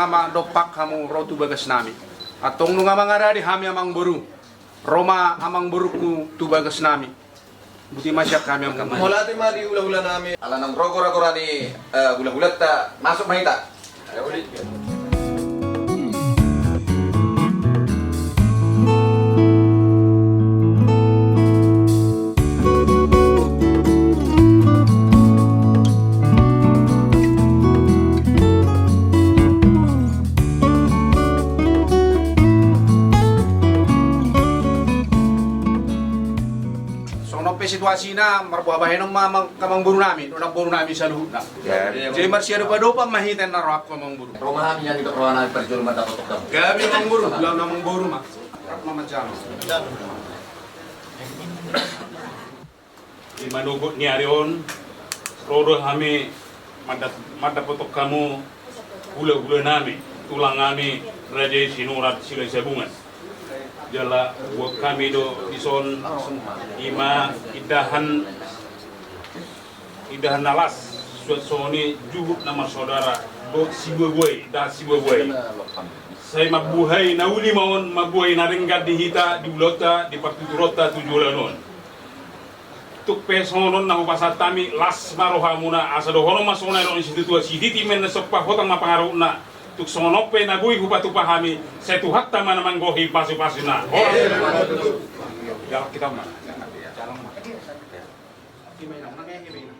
ngama dopak kamu rotu bagas nami. Atong nunga mangara di hami amang buru. Roma amang buruku tu bagas nami. Buti masyak kami ang kamay. Mula ti di ula-ula namin. Ala nang rogora-gora ni ula-ulat ta masuk mahita. Ayo ulit. Situasi na marbuhabahin ng kamang buru namin, unang buru namin sa luhut na. Jadi marsiado pa do pa mahitan na rock kamang buru. Rumah kami yang dito ruang namin perjul mata kotok kamu. Gabi kamang buru, lang namang buru ma. Rock mamacam. Di manugot ni Arion, rodo kami mata potok kamu gula-gula nami, tulang kami raja sinurat silai sabungan. Jala buat kami do ison ima idahan nalas suat soni juhut nama saudara do sibuai dah sibuai saya mabuhay nauli maon mabuhay naringgat di hita di ulota di partuturota tujulanon tuk pesonon na upasatami las maroha muna asa do hono masona ron institutua siditi men sepah hotang mapangaru na tuk sonope na bui hupatu pahami setu hatta mana manggohi pasu-pasu na Jalak kita mah. Jalak mah. Gimana? Nangnya gimana?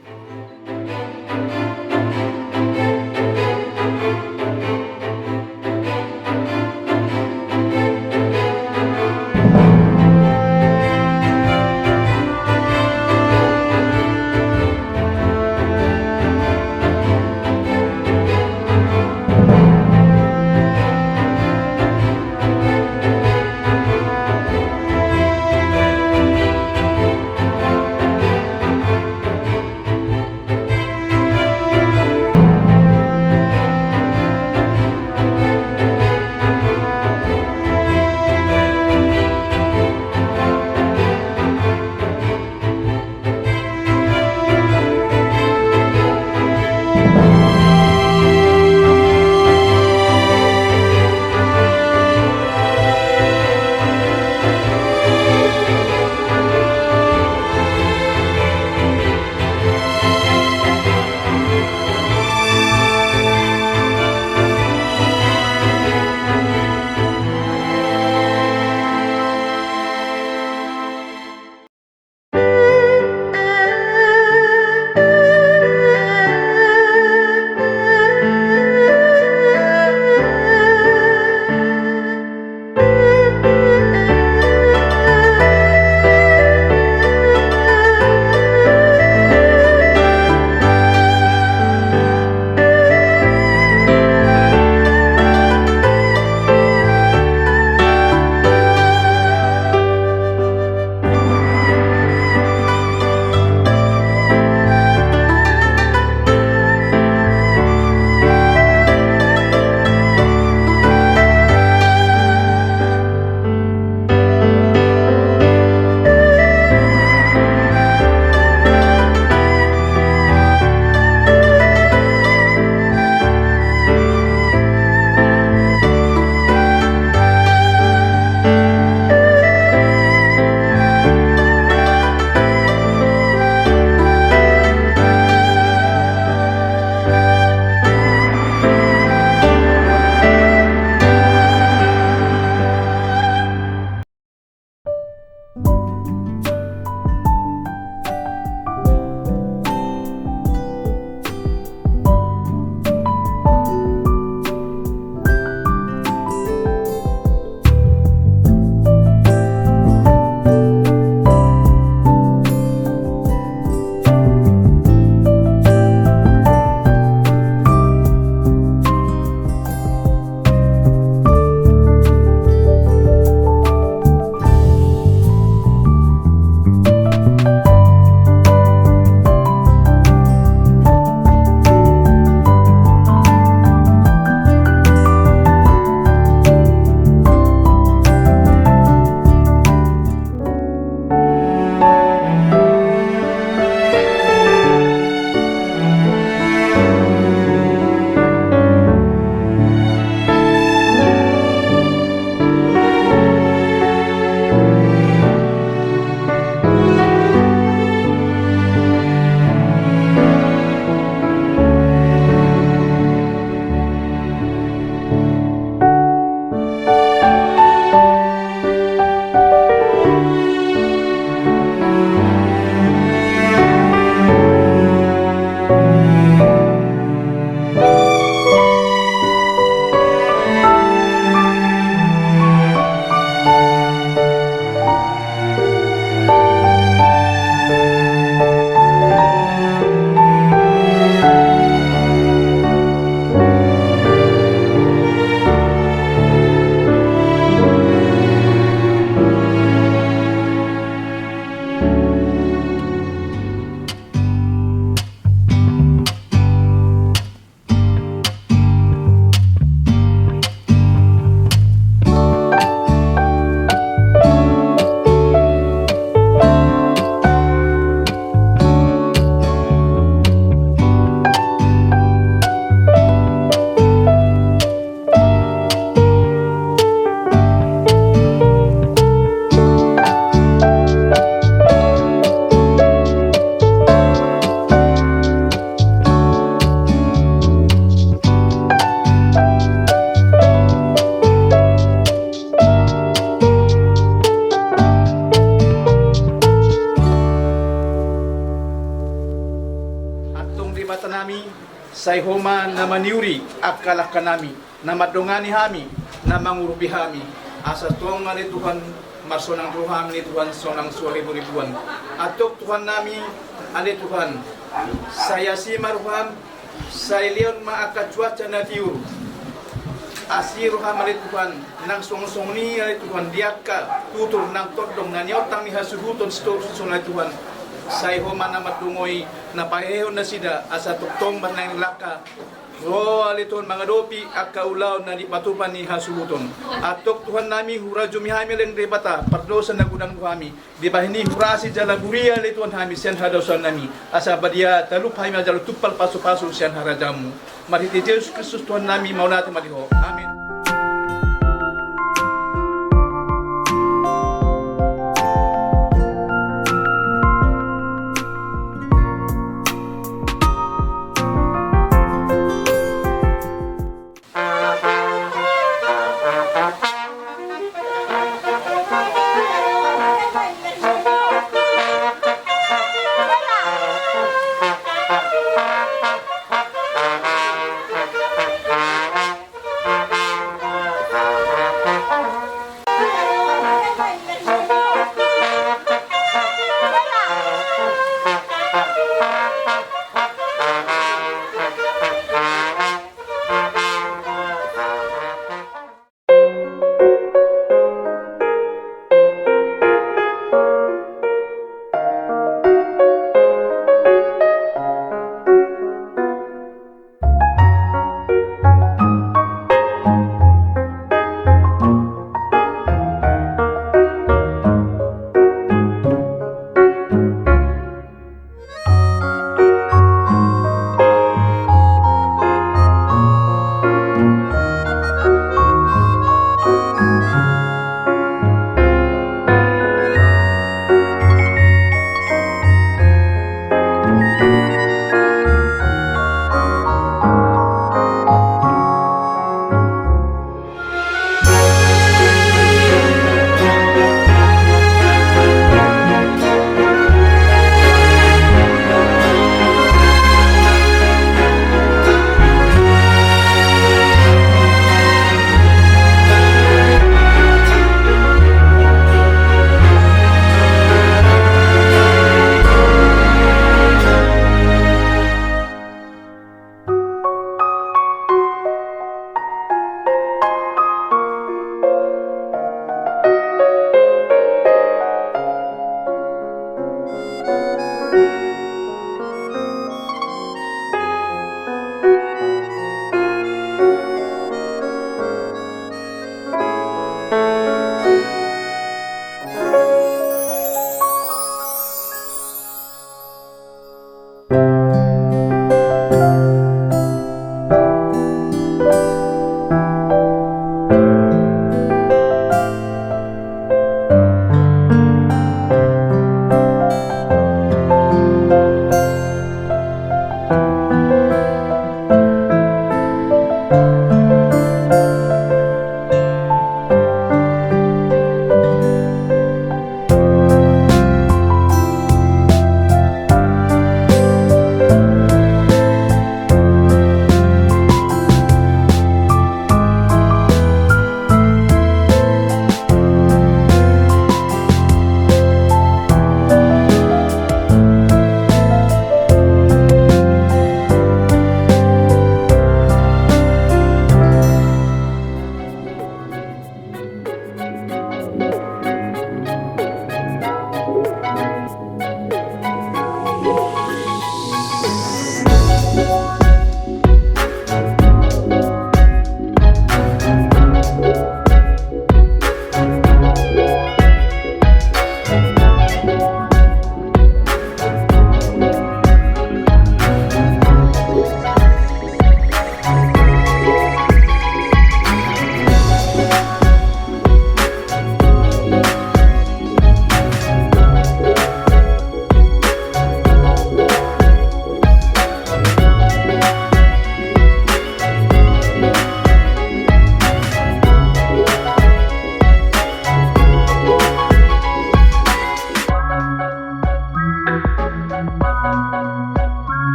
nami say homa na maniuri akalah kanami na madongani hami na mangurupi hami asa tuang ngani Tuhan marsonang Tuhan ni Tuhan sonang suaribu-ribuan atok Tuhan nami ale Tuhan saya si maruhan saya leon maaka cuaca na tiur asiru hamale Tuhan nang song-song ni ale Tuhan diaka tutur nang todong na nyotang ni hasuhuton stor sunay Tuhan say homa na matungoy na paheho na sida asa tuktong banang laka ro aliton mga dopi at kaulaw na di patupan ni hasuhuton atok Tuhan nami hura jumihami len rebata pardosa na gudang kami di bahini hura si jalaguria aliton hami sen hadausan nami asa badia talup hami ajalu tupal pasu-pasu sen harajamu mariti Yesus Kristus Tuhan nami maunati maliho amin.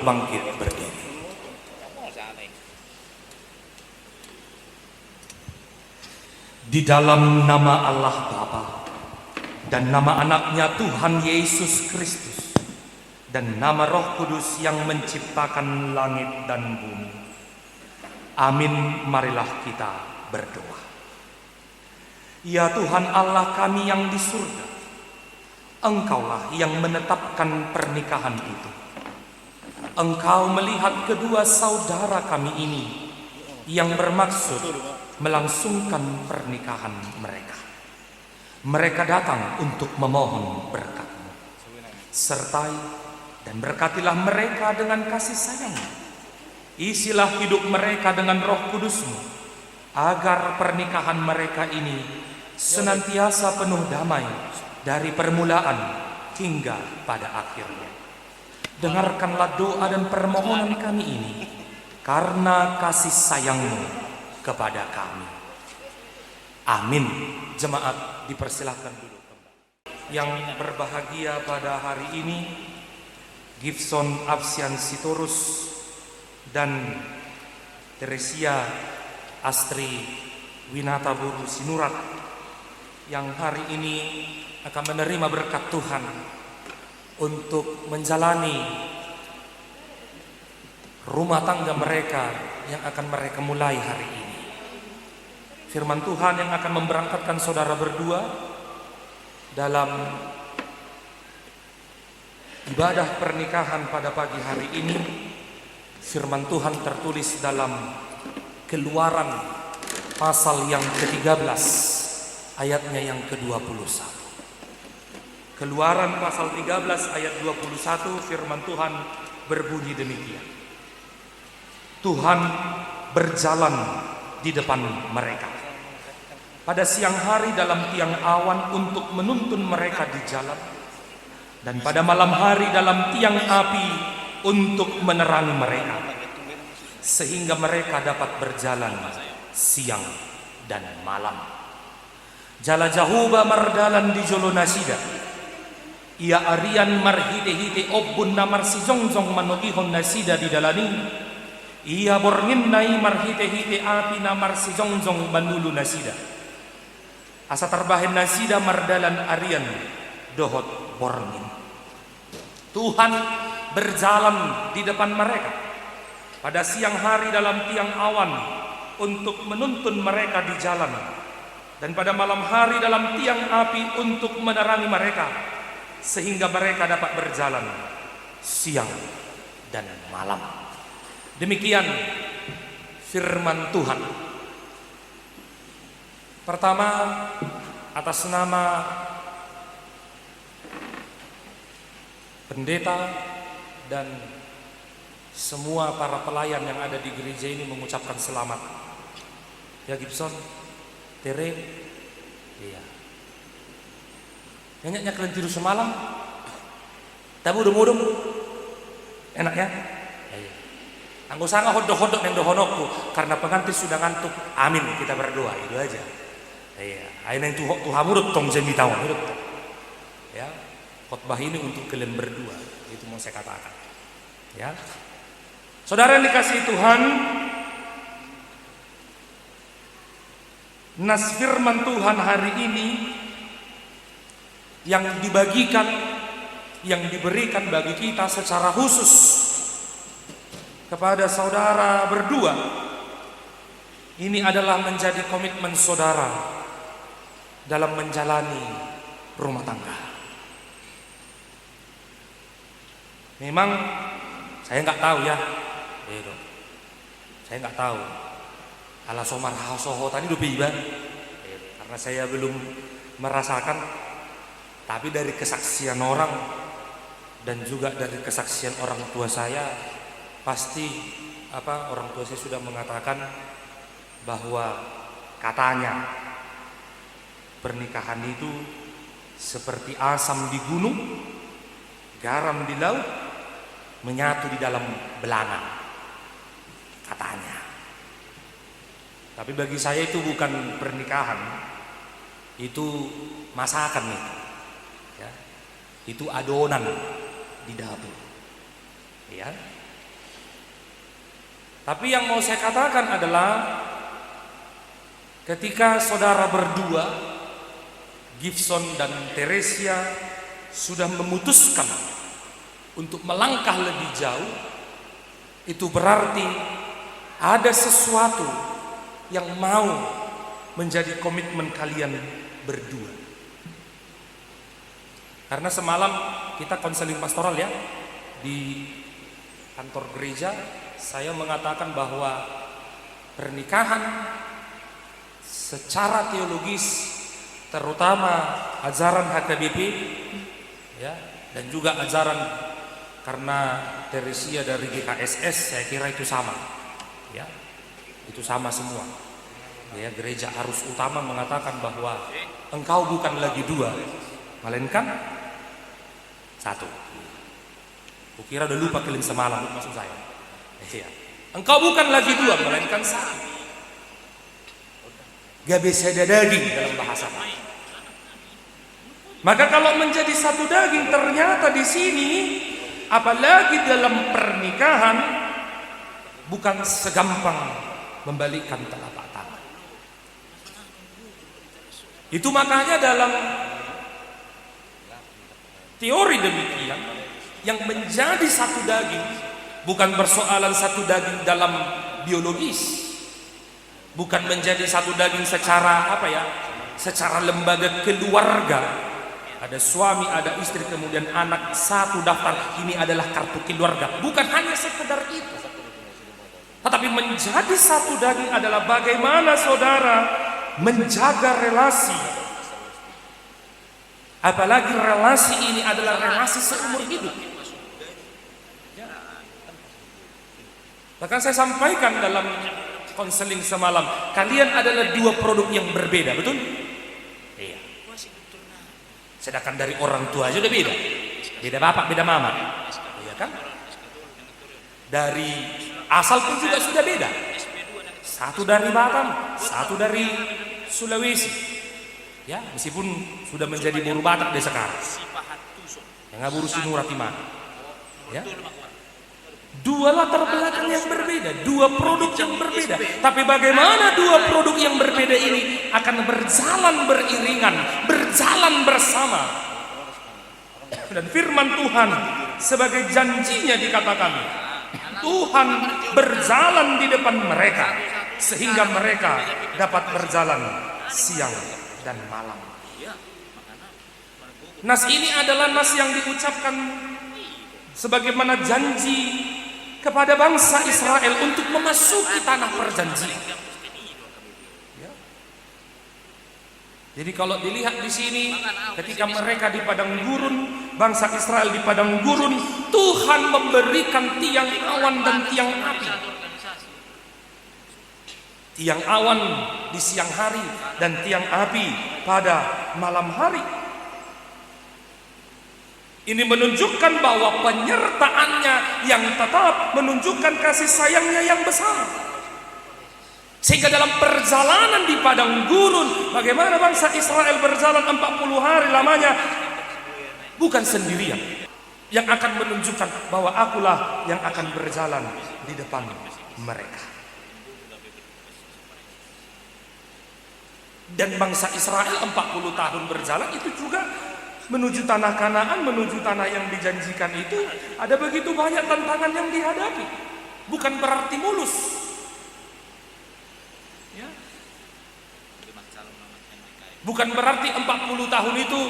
bangkit berdiri. Di dalam nama Allah Bapa dan nama anaknya Tuhan Yesus Kristus dan nama Roh Kudus yang menciptakan langit dan bumi. Amin, marilah kita berdoa. Ya Tuhan Allah kami yang di surga, Engkaulah yang menetapkan pernikahan itu. Engkau melihat kedua saudara kami ini yang bermaksud melangsungkan pernikahan mereka. Mereka datang untuk memohon berkat-Mu. Sertai dan berkatilah mereka dengan kasih sayang. Isilah hidup mereka dengan Roh Kudus-Mu, agar pernikahan mereka ini senantiasa penuh damai dari permulaan hingga pada akhirnya. Dengarkanlah doa dan permohonan kami ini karena kasih sayang-Mu kepada kami. Amin. Jemaat dipersilakan duduk kembali. Yang berbahagia pada hari ini Gibson Absian Sitorus dan Teresia Astri Winata Buru Sinurat yang hari ini akan menerima berkat Tuhan untuk menjalani rumah tangga mereka yang akan mereka mulai hari ini. Firman Tuhan yang akan memberangkatkan saudara berdua dalam ibadah pernikahan pada pagi hari ini. Firman Tuhan tertulis dalam Keluaran pasal yang ke-13 ayatnya yang ke-21. Keluaran pasal 13 ayat 21, firman Tuhan berbunyi demikian. Tuhan berjalan di depan mereka pada siang hari dalam tiang awan untuk menuntun mereka di jalan, dan pada malam hari dalam tiang api untuk menerangi mereka, sehingga mereka dapat berjalan siang dan malam. Jala jahuba mardalan di jolo nasida, ia arian marhide-hide obbun namar si jongjong manogihon nasida di dalani, ia borngin nai marhide-hide api namar si jongjong manulu nasida, asa terbahin nasida mardalan arian dohot borngin. Tuhan berjalan di depan mereka pada siang hari dalam tiang awan untuk menuntun mereka di jalan, dan pada malam hari dalam tiang api untuk menerangi mereka, sehingga mereka dapat berjalan siang dan malam. Demikian firman Tuhan. Pertama, atas nama pendeta dan semua para pelayan yang ada di gereja ini mengucapkan selamat. Ya Gibson, Tere, iya. Nyanyi kalian tidur semalam, tabu udung-udung, enak ya? Anggo sanga hodok-hodok yang dohonokku karena pengantin sudah ngantuk. Amin, kita berdoa itu aja. Iya, aina yang Tuhan murut tong jemi tahu murut. Ya, khotbah ini untuk kalian berdua, itu mau saya katakan. Ya, saudara yang dikasihi Tuhan, nas firman Tuhan hari ini yang dibagikan, yang diberikan bagi kita secara khusus kepada saudara berdua, ini adalah menjadi komitmen saudara dalam menjalani rumah tangga. Memang saya nggak tahu ya, saya nggak tahu ala somar hasoho tadi dupiba, karena saya belum merasakan. Tapi dari kesaksian orang dan juga dari kesaksian orang tua saya, pasti orang tua saya sudah mengatakan bahwa katanya pernikahan itu seperti asam di gunung, garam di laut, menyatu di dalam belanga, katanya. Tapi bagi saya itu bukan pernikahan, itu masakan nih, ya. Itu adonan di dapur, ya. Tapi yang mau saya katakan adalah ketika saudara berdua, Gibson dan Teresia, sudah memutuskan untuk melangkah lebih jauh, itu berarti ada sesuatu yang mau menjadi komitmen kalian berdua. Karena semalam kita konseling pastoral ya di kantor gereja, saya mengatakan bahwa pernikahan secara teologis, terutama ajaran HKBP ya, dan juga ajaran karena Teresia dari GKSS, saya kira itu sama ya, itu sama semua ya. Gereja Arus Utama mengatakan bahwa engkau bukan lagi dua, melainkan satu. Kukira udah lupa keling semalam maksud saya. Iya. Engkau bukan lagi dua, melainkan satu. Gak bisa ada daging dalam bahasa. Maka kalau menjadi satu daging, ternyata di sini, apalagi dalam pernikahan, bukan segampang membalikkan telapak tangan. Itu makanya dalam teori demikian, yang menjadi satu daging bukan persoalan satu daging dalam biologis, bukan menjadi satu daging secara apa ya, secara lembaga keluarga, ada suami, ada istri, kemudian anak, satu daftar, ini adalah kartu keluarga. Bukan hanya sekedar itu, tetapi menjadi satu daging adalah bagaimana saudara menjaga relasi. Apalagi relasi ini adalah relasi seumur hidup. Bahkan saya sampaikan dalam konseling semalam, kalian adalah dua produk yang berbeda, betul? Iya. Sedangkan dari orang tua aja udah beda. Beda bapak, beda mama. Iya kan? Dari asal pun juga sudah beda. Satu dari Batam, satu dari Sulawesi. Ya, meskipun sudah menjadi buru Batak deh sekarang. Yang ngaburu Sinura Timana. Ya. Dua latar belakang yang berbeda, dua produk yang berbeda. Tapi bagaimana dua produk yang berbeda ini akan berjalan beriringan, berjalan bersama. Dan firman Tuhan sebagai janjinya dikatakan, Tuhan berjalan di depan mereka sehingga mereka dapat berjalan siang dan malam. Nas ini adalah nas yang diucapkan sebagaimana janji kepada bangsa Israel untuk memasuki tanah perjanjian. Ya. Jadi kalau dilihat di sini, ketika mereka di padang gurun, bangsa Israel di padang gurun, Tuhan memberikan tiang awan dan tiang api. Tiang awan di siang hari dan tiang api pada malam hari. Ini menunjukkan bahwa penyertaannya yang tetap, menunjukkan kasih sayangnya yang besar. Sehingga dalam perjalanan di padang gurun, bagaimana bangsa Israel berjalan 40 hari lamanya, bukan sendirian. Yang akan menunjukkan bahwa akulah yang akan berjalan di depan mereka. Dan bangsa Israel 40 tahun berjalan itu juga menuju tanah Kanaan, menuju tanah yang dijanjikan itu, ada begitu banyak tantangan yang dihadapi. Bukan berarti mulus. Ya. Bukan berarti 40 tahun itu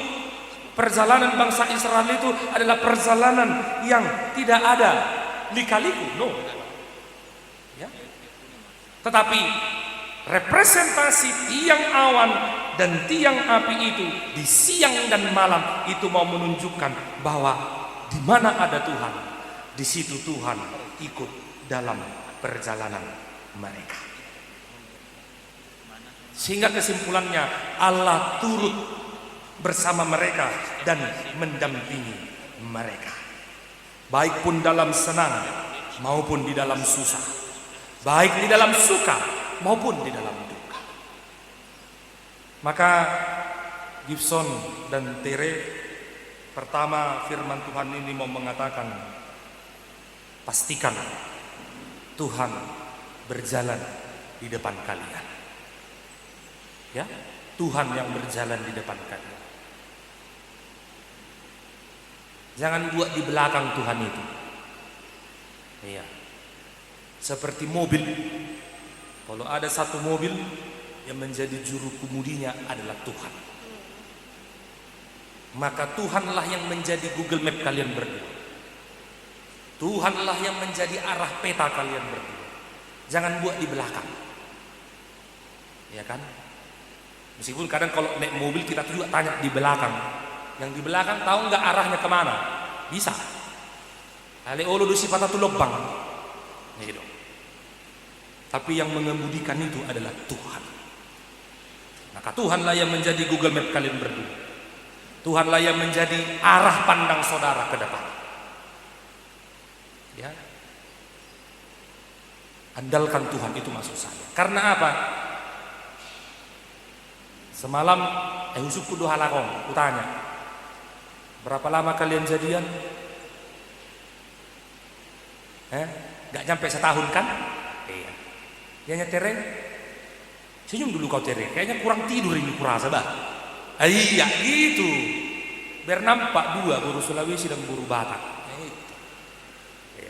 perjalanan bangsa Israel itu adalah perjalanan yang tidak ada lika-liku. No. Ya. Tetapi representasi tiang awan dan tiang api itu di siang dan malam itu mau menunjukkan bahwa di mana ada Tuhan, di situ Tuhan ikut dalam perjalanan mereka. Sehingga kesimpulannya, Allah turut bersama mereka dan mendampingi mereka, baik pun dalam senang maupun di dalam susah, baik di dalam suka maupun di dalam duka. Maka Gibson dan Tere, pertama firman Tuhan ini mau mengatakan, pastikan Tuhan berjalan di depan kalian. Ya, Tuhan yang berjalan di depan kalian. Jangan buat di belakang Tuhan itu. Iya. Seperti mobil. Kalau ada satu mobil yang menjadi juru kemudinya adalah Tuhan, maka Tuhanlah yang menjadi Google Map kalian berdua. Tuhanlah yang menjadi arah peta kalian berdua. Jangan buat di belakang. Ya kan? Meskipun kadang kalau naik mobil kita juga tanya di belakang. Yang di belakang tahu nggak arahnya kemana? Bisa. Ale olo dusi patah tu lubang. Gitu. Tapi yang mengemudikan itu adalah Tuhan. Maka Tuhanlah yang menjadi Google Map kalian berdua. Tuhanlah yang menjadi arah pandang saudara ke depan. Ya. Andalkan Tuhan, itu maksud saya. Karena apa? Semalam Yusuf kudu halakong, kutanya, berapa lama kalian jadian? Gak nyampe setahun kan? Iya. Dia nyetereng, senyum dulu kau tereng. Kayaknya kurang tidur ini kurasa bah. Iya gitu. Biar nampak dua, guru Sulawesi dan guru Batak.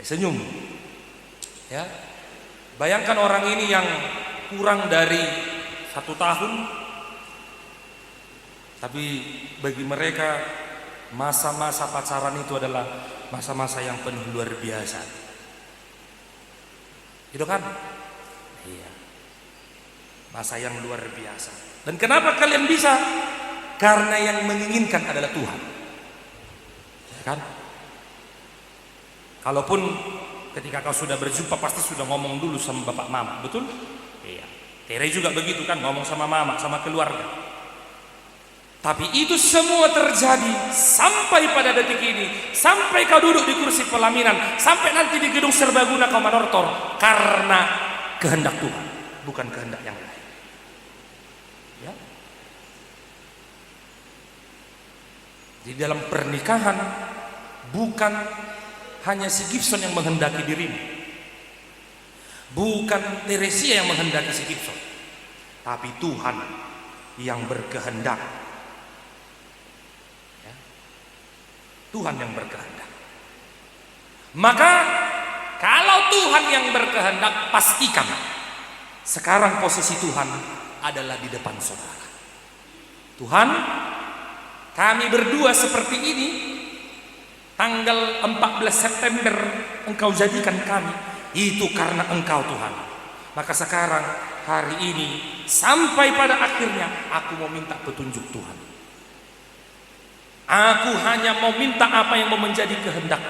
Senyum. Ya. Bayangkan orang ini yang kurang dari 1 tahun, tapi bagi mereka masa-masa pacaran itu adalah masa-masa yang penuh luar biasa. Itu kan? Iya. Masa yang luar biasa. Dan kenapa kalian bisa? Karena yang menginginkan adalah Tuhan. Ya kan? Kalaupun ketika kau sudah berjumpa pasti sudah ngomong dulu sama bapak mama, betul? Iya. Tere juga begitu kan, ngomong sama mama, sama keluarga. Tapi itu semua terjadi sampai pada detik ini, sampai kau duduk di kursi pelaminan, sampai nanti di gedung serbaguna kau manortor, karena kehendak Tuhan, bukan kehendak yang lain. Ya. Di dalam pernikahan bukan hanya si Gibson yang menghendaki dirimu, bukan Teresia yang menghendaki si Gibson, tapi Tuhan yang berkehendak. Ya. Tuhan yang berkehendak. Maka kalau Tuhan yang berkehendak, pastikan sekarang posisi Tuhan adalah di depan saudara. Tuhan, kami berdua seperti ini. Tanggal 14 September Engkau jadikan kami, itu karena Engkau Tuhan. Maka sekarang hari ini sampai pada akhirnya aku mau minta petunjuk Tuhan. Aku hanya mau minta apa yang mau menjadi kehendak.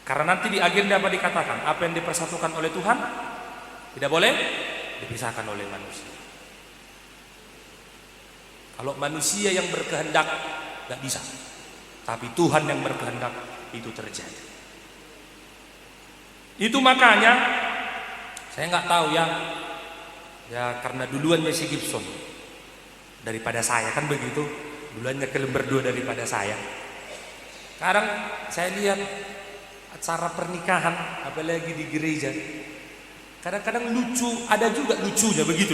Karena nanti di agenda apa dikatakan, apa yang dipersatukan oleh Tuhan tidak boleh dipisahkan oleh manusia. Kalau manusia yang berkehendak gak bisa, tapi Tuhan yang berkehendak itu terjadi. Itu makanya saya nggak tahu ya karena duluannya si Gibson daripada saya kan begitu, duluannya ke lembar 2 daripada saya. Sekarang saya lihat acara pernikahan apalagi di gereja, kadang-kadang lucu, ada juga lucunya begitu,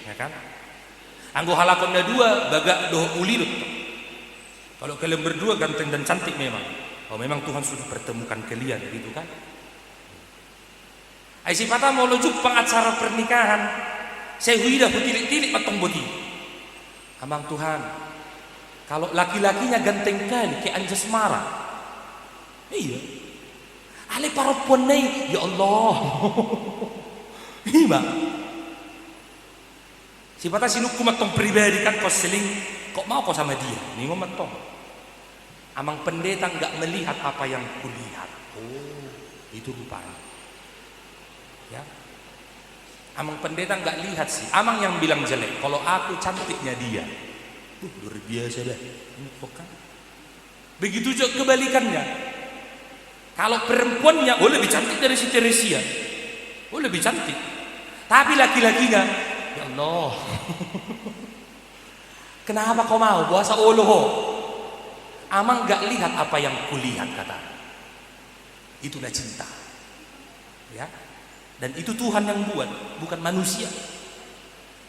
ya kan? Anggo halakonna 2 bagak doh ulidut. Kalau kalian berdua ganteng dan cantik memang. Oh memang Tuhan sudah pertemukan kalian gitu kan. Ai sifata mau lujuk pengacara pernikahan. Saya huida hutilik-tilik patong boti. Amang Tuhan. Kalau laki-lakinya ganteng kali kayak Anjas Mara. Iya. Ale perempuan nih, ya Allah. Iya. Sifata sinukku matong pribadi kan kau seling, kok mau kau sama dia? Nih ngomong tong. Amang pendeta nggak melihat apa yang kulihat. Oh, itu rupanya. Ya. Amang pendeta nggak lihat sih. Amang yang bilang jelek. Kalau aku cantiknya dia. Luar biasa dah. Bukan. Begitu juga kebalikannya. Kalau perempuannya, oh lebih cantik dari si Teresia. Oh lebih cantik. Tapi laki-lakinya, ya Allah. Kenapa kau mau puasa oloho? Amang gak lihat apa yang kulihat kata. Itulah cinta. Ya. Dan itu Tuhan yang buat, bukan manusia.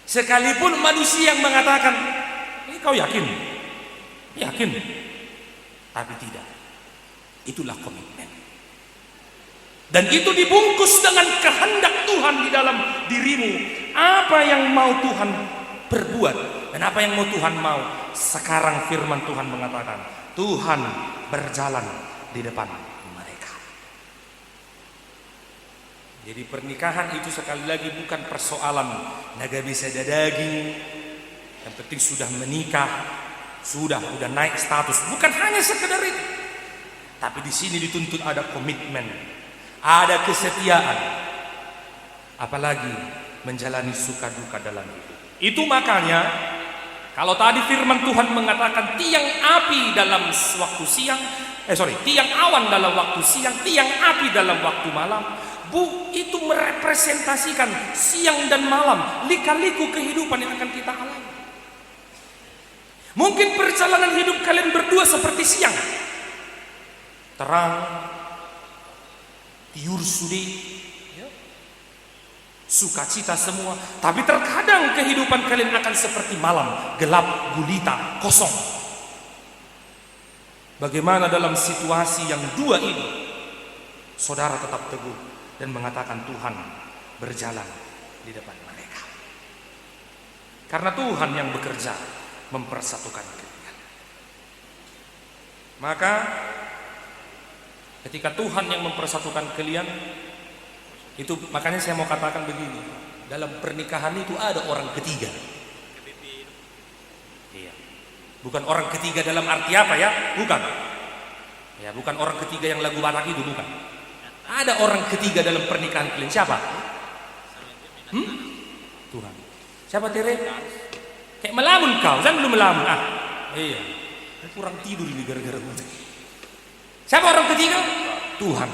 Sekalipun manusia yang mengatakan, "Ini kau yakin?" Yakin. Tapi tidak. Itulah komitmen. Dan itu dibungkus dengan kehendak Tuhan di dalam dirimu. Apa yang mau Tuhan perbuat dan apa yang mau Tuhan mau. Sekarang firman Tuhan mengatakan, Tuhan berjalan di depan mereka. Jadi pernikahan itu sekali lagi bukan persoalan naga bisa daging. Yang penting sudah menikah, sudah naik status. Bukan hanya sekedar itu. Tapi di sini dituntut ada komitmen, ada kesetiaan, apalagi menjalani suka duka dalam hidup. Itu makanya kalau tadi firman Tuhan mengatakan tiang api dalam waktu siang, tiang awan dalam waktu siang, tiang api dalam waktu malam, itu merepresentasikan siang dan malam, lika-liku kehidupan yang akan kita alami. Mungkin perjalanan hidup kalian berdua seperti siang, terang, tiur sudi, sukacita semua. Tapi terkadang kehidupan kalian akan seperti malam, gelap, gulita, kosong. Bagaimana dalam situasi yang dua ini saudara tetap teguh dan mengatakan Tuhan berjalan di depan mereka? Karena Tuhan yang bekerja mempersatukan kalian. Maka ketika Tuhan yang mempersatukan kalian, itu makanya saya mau katakan begini, dalam pernikahan itu ada orang ketiga. Iya. Bukan orang ketiga dalam arti apa ya? Bukan. Ya, bukan orang ketiga yang lagu Batak itu, bukan. Ada orang ketiga dalam pernikahan kalian. Siapa? Tuhan. Siapa Tere? Kayak melamun kau, jangan belum melamun. Iya. Kurang tidur ini gara-gara hujan. Siapa orang ketiga? Tuhan.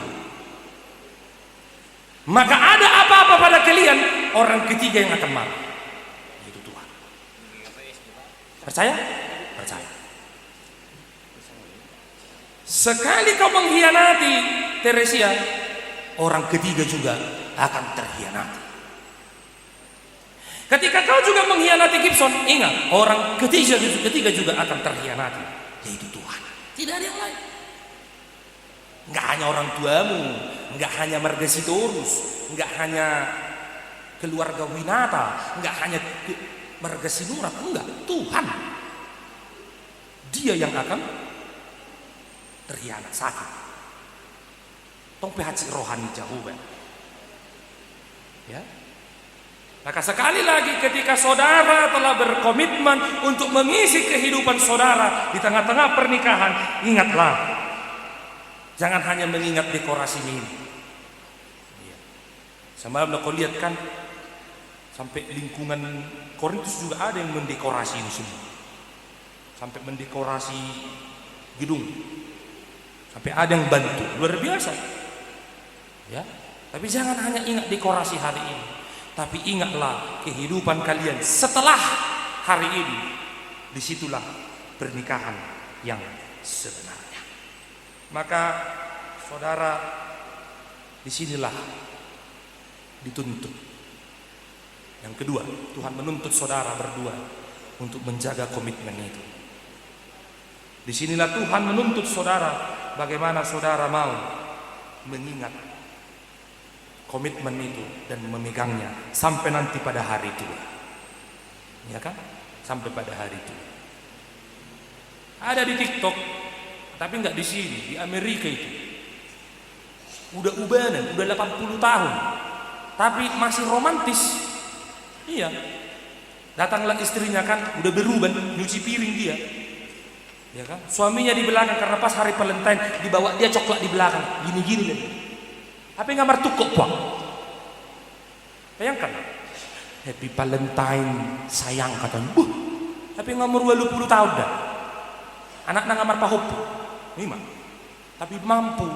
Maka ada apa-apa pada kalian, orang ketiga yang akan marah, yaitu Tuhan. Percaya? Percaya. Sekali kau mengkhianati Teresia, orang ketiga juga akan terkhianati. Ketika kau juga mengkhianati Gibson, ingat, orang ketiga juga akan terkhianati, yaitu Tuhan. Tidak ada yang lain. Enggak hanya orang tuamu, enggak hanya marga Sitorus, enggak hanya keluarga Winata, enggak hanya marga Sinurat, enggak, Tuhan. Dia yang akan terhianat, sakit. Tong pehaci rohani jauh, ya. Maka sekali lagi ketika saudara telah berkomitmen untuk mengisi kehidupan saudara di tengah-tengah pernikahan, ingatlah, jangan hanya mengingat dekorasi ini. Semalam kau lihat kan, sampai lingkungan Korintus juga ada yang mendekorasi ini semua. Sampai mendekorasi gedung. Sampai ada yang bantu, luar biasa. Ya, tapi jangan hanya ingat dekorasi hari ini. Tapi ingatlah kehidupan kalian setelah hari ini. Disitulah pernikahan yang sebenarnya. Maka saudara, disinilah dituntut. Yang kedua, Tuhan menuntut saudara berdua untuk menjaga komitmen itu. Disinilah Tuhan menuntut saudara bagaimana saudara mau mengingat komitmen itu dan memegangnya sampai nanti pada hari tua. Ya kan? Sampai pada hari tua. Ada di TikTok, tapi nggak di sini, di Amerika itu. Udah ubanan, udah 80 tahun. Tapi masih romantis. Iya. Datanglah istrinya kan, udah beruban, nyuci piring dia. Ya kan? Suaminya di belakang karena pas hari Valentine dibawa dia coklat di belakang, gini-gini kan. Apa yang ngamar tukuk puak? Bayangkan, Happy Valentine sayang katanya. Tapi ngamar 20 tahun dah. Anak ngamar pahop. Memang. Tapi mampu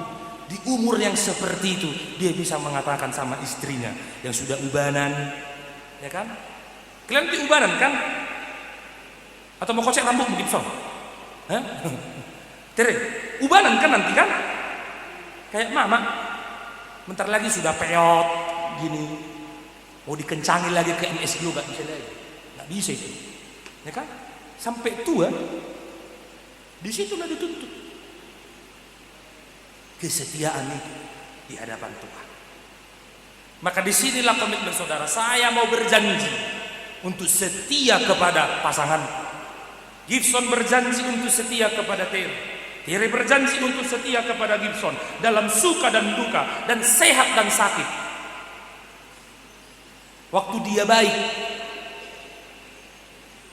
di umur yang seperti itu dia bisa mengatakan sama istrinya yang sudah ubanan, ya kan? Kalian di ubanan kan? Atau mau kocek rambut mungkin so? Hah? Tere, ubanan kan nanti kan? Kayak mama. Bentar lagi sudah peot gini, mau dikencangin lagi ke MS Glow nggak bisa lagi, nggak bisa itu, ya kan? Sampai tua, disitulah dituntut kesetiaan itu di hadapan Tuhan. Maka disinilah komitmen saudara. Saya mau berjanji untuk setia kepada pasangan. Gibson berjanji untuk setia kepada Terry. Terry berjanji untuk setia kepada Gibson dalam suka dan duka, dan sehat dan sakit. Waktu dia baik,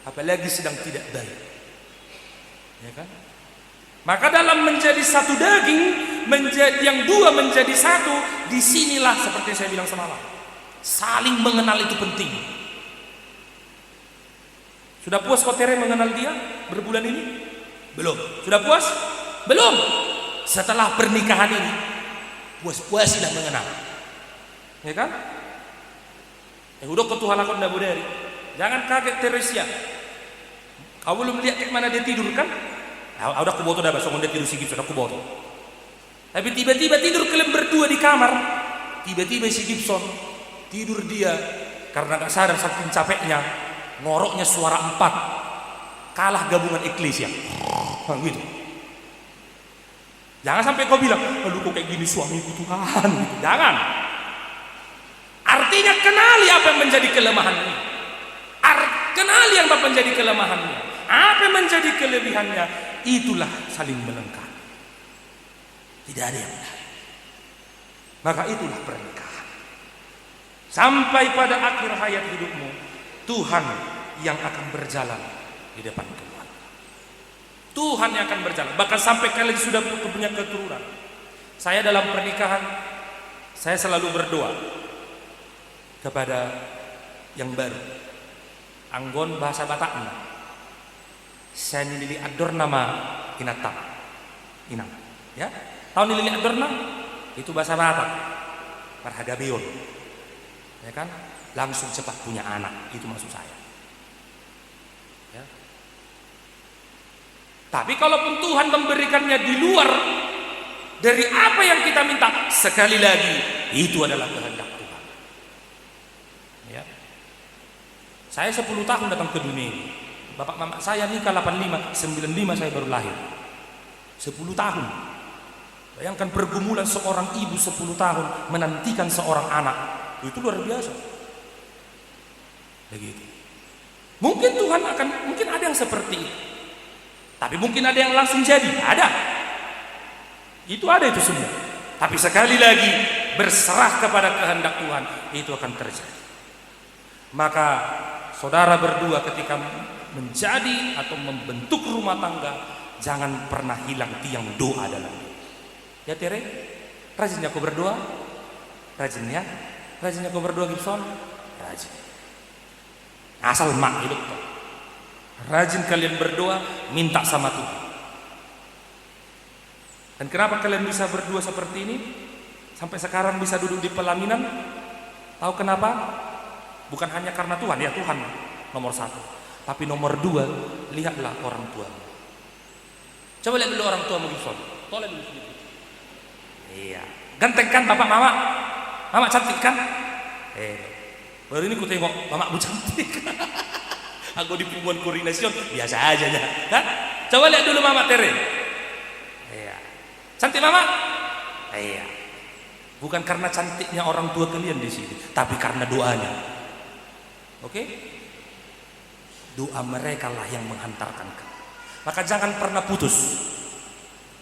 apalagi sedang tidak baik, ya kan? Maka dalam menjadi satu daging, yang dua menjadi satu, disinilah seperti yang saya bilang semalam, saling mengenal itu penting. Sudah puas kau Terry mengenal dia berbulan ini? Belum. Sudah puas? Belum. Setelah pernikahan ini, puas-puasilah mengenal, ya kan? Udah ketuhan lakon dah budari. Jangan kaget Teresia. Kau belum lihat kayak mana dia tidur kan? Udah aku boto dah besok dia tidur si Gibson, aku boto. Tapi tiba-tiba tidur kalian berdua di kamar. Tiba-tiba si Gibson tidur dia karena gak sadar saking capeknya, ngoroknya suara 4, kalah gabungan Eklesia. Gitu. Jangan sampai kau bilang, aduh kok kayak gini suamiku Tuhan. Gitu. Jangan. Artinya kenali apa yang menjadi kelemahannya. Kenali yang apa menjadi kelemahannya. Apa yang menjadi kelebihannya. Itulah saling melengkapi. Tidak ada yang lain. Maka itulah pernikahan. Sampai pada akhir hayat hidupmu, Tuhan yang akan berjalan di depan keluarga. Tuhan yang akan berjalan. Bahkan sampai kalian sudah punya keturunan. Saya dalam pernikahan, saya selalu berdoa kepada yang baru. Anggon bahasa Bataknya. Saya nilili ador nama inata. Inang. Ya. Tahu nilili ador nama? Itu bahasa Batak. Parhagabeon. Ya kan? Langsung cepat punya anak. Itu maksud saya. Ya. Tapi kalaupun Tuhan memberikannya di luar dari apa yang kita minta, sekali lagi itu adalah kehendak Tuhan. Ya. Saya 10 tahun datang ke dunia ini. Bapak mama saya nikah 85, 95 saya baru lahir. 10 tahun. Bayangkan pergumulan seorang ibu 10 tahun menantikan seorang anak. Itu luar biasa. Begitu. Mungkin Tuhan mungkin ada yang seperti itu. Tapi mungkin ada yang langsung jadi. Ada. Itu ada itu semua. Tapi sekali lagi berserah kepada kehendak Tuhan, itu akan terjadi. Maka saudara berdua ketika menjadi atau membentuk rumah tangga, jangan pernah hilang tiang doa dalamnya. Ya Tere, rajinnya aku berdoa, rajinnya aku berdoa Gibson, rajin. Asal mak hidup toh. Rajin kalian berdoa, minta sama Tuhan. Dan kenapa kalian bisa berdua seperti ini? Sampai sekarang bisa duduk di pelaminan? Tahu kenapa? Bukan hanya karena Tuhan, ya Tuhan nomor 1. Tapi nomor 2, lihatlah orang tua. Coba lihat dulu orang tua Gibson. Toleh dulu sedikit. Iya. Ganteng kan bapak mama? Mama cantik kan? Baru ini ku tengok mamaku cantik. Aku di punggungan koordinasi biasa aja ya. Hah? Coba lihat dulu mama Tere. Iya. Cantik mama? Iya. Bukan karena cantiknya orang tua kalian di sini, tapi karena doanya. Oke? Doa mereka lah yang menghantarkan kamu. Maka jangan pernah putus.